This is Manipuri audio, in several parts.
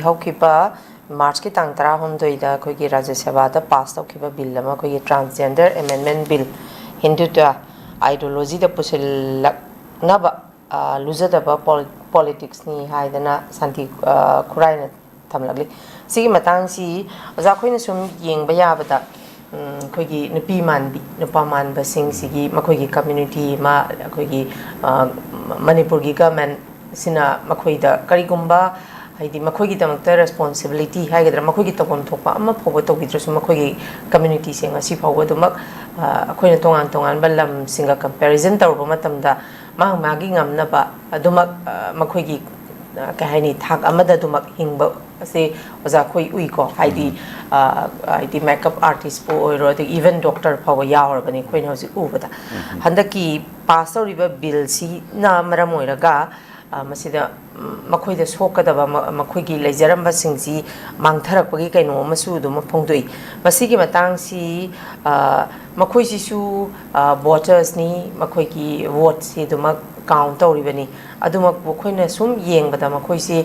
haukiba March ki tang tara homdoida koigi Rajya Sabha da pass taukiba bill ama koigi transgender amendment bill hindu da ideology da pusil naba luzadaba politics ni haidana santi kuraina thamlagli sigi matang si oja khoina sum yengba yabada koigi nupi manbi nupa manba sing sigi makoigi community ma koigi manipur gi government sina makoida karigumba haidi makoigi tamakta responsibility haigadra makoigi tokon thokpa ama phobo tokidrsu makoigi community singa si phobo dumak akoina tongan tongan balam singa comparison tawba matamda magi ngamna ba adumak makoigi kahani thak amada dumak hingba ase oja khoi ui ko haidi makeup artist po oiro the even doctor phawa yaur bani khoina hosi ubada handaki pass riba bill si na maram oiraga masida makhoi da sokadaba makhoi gi leijaramba singji mangtharakpagi kaino masu dum phongdoi masigi matang si makhoi si su voters ni makhoi gi vote si dum count tawribani aduma khoina sum yengbada makhoi si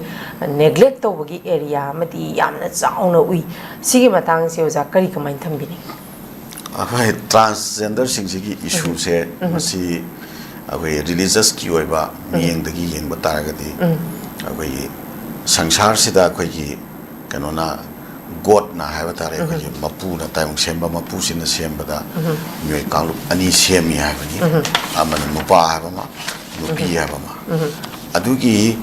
neglect tawbagi area mati yamna chauna ui sigi matang si oja kari kamain thambini akai transgender singji issue se masi akai religious ki oiba miyeng dagi yeng bataragadi akai sangsar sida akai gi kanona god na haiba tare akai mapu na taimong semba mapu sina semba da myoi kanglu ani semi haibani amana nupa haiba ma nupi haiba ma adugi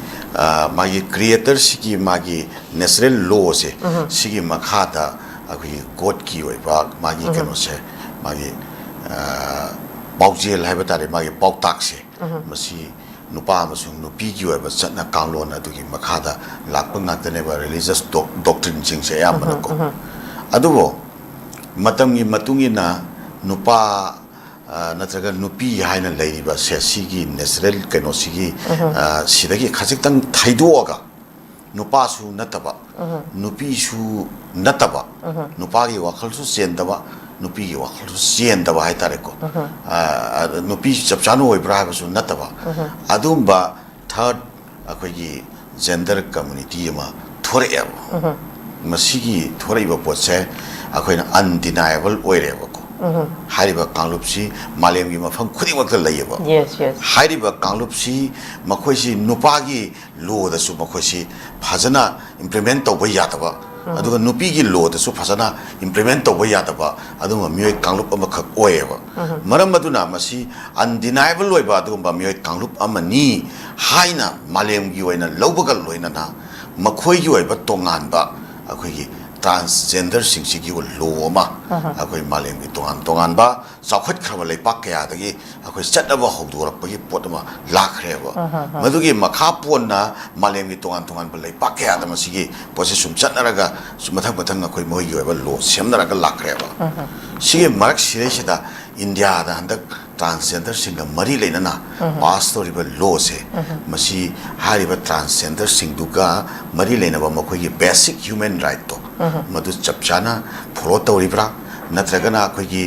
magi creator sigi magi natural law se sigi makhata akai god ki oiba magi kano se magi Baujel haiba tare magi pautak se masi nupa amasung nupi gi oiba chatna kanglon adugi makhada lakpa ngakdane ba religious doctrine jing se ayamana ko adubo matamgi matungi na nupa natraga nupi haina leiriba se sigi natural keno sigi sidagi khajik-tang thaidoaga nupa su nataba nupi su nataba nupa gi wakhal su sendaba nupi gi wakhal su sendaba hai tare ko nupi chapchanu oibra ha su nataba adumba third akoi gi gender community ma thore ya masigi thore ba potse akoi na undeniable oire ba ko hariba kanglupsi malem gi mafam khudi wakta layeba yes hariba kanglupsi makhoi si nupa gi law da su makhoi si phajana implement tawba yataba aduga nupi gi law da su phajana implement tawba yataba aduma myoi kanglup ama khak oyeba maram maduna masi undeniable oiba aduma myoi kanglup ama ni haina malem gi oina lawbagal loina na makhoi gi oiba tongan ba akhoi gi transgender singsi law ma akoi malem gi tongan ba chawkhat khaba leipak kya dagi akoi chataba hawdurak pagi potama lakreba madugi makha ponna malem gi tongan ba leipak kya da masigi pose sum chatnaraga sumathang bathang akoi moi gi ba law semnaraga lakreba sige marak siresida india da handak transgender singa mari leinana pass toriba law se masi hariba transgender singduga mari leinaba makoi gi basic human right to madu chapchana follow tawribra natragana akoi gi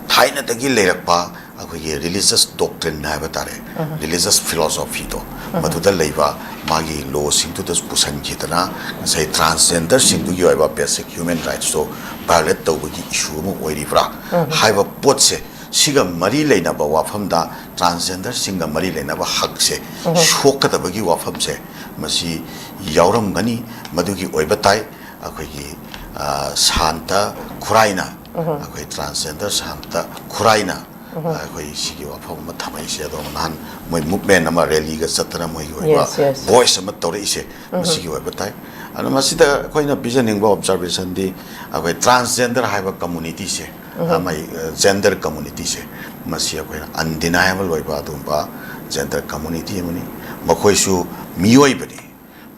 thaina dagi leirakpa akoi gi religious doctrine na batare religious philosophy to madu da leiba magi law singtu das pusan jitana sai transgender singdu gi oiba basic human rights to violate tawgi issue mo oiribra haiba potse siga mari leina ba wafam da transgender singa mari leina ba hak se shokata bagi wafam se masi yauram gani madugi oiba tai akoi gi santa khuraina akoi transgender santa khuraina akoi sigi wafam ma thamai se do nan moi movement ama rally ga satana moi oiba voice ama tore ise masi gi oiba tai ana masida koina visioning ba observation di akoi transgender haiba community se amai gender community se masi akoi undeniable oiba dumba gender community amani makoi su miyoi bani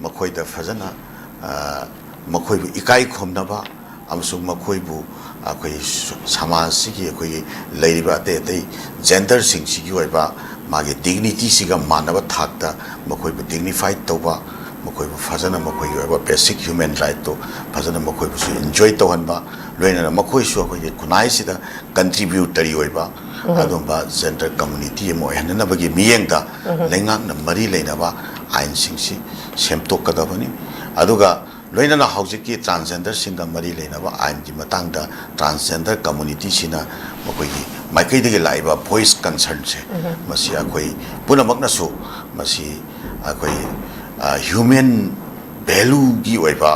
makoi da fazana makoi bu ikai khomnaba amsung makoi bu akoi samaj sigi akoi leiriba te gender sing sigi oiba magi dignity siga manaba thakta makoi bu dignified toba makoi bu fazana makoi oiba basic human right to fazana makoi bu enjoy to hanba loina makoi su akoi kunai sida contributory oiba adumba gender community mo henna bagi miyengda lengak na mari leina ba ain singsi semtok kadabani aduga loinana haujiki transgender singa mari leinaba ain ki matangda transgender community sina makoi maikai de laiba voice concern se masi akoi punamakna su masi akoi human value gi oiba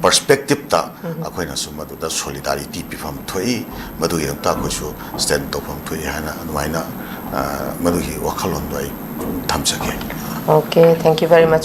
perspective ta akoi na su madu da solidarity pifam thoi madu gi ta ko su stand to pham thoi hana maina madu gi wakhalon doi thamsake. Okay, thank you very much.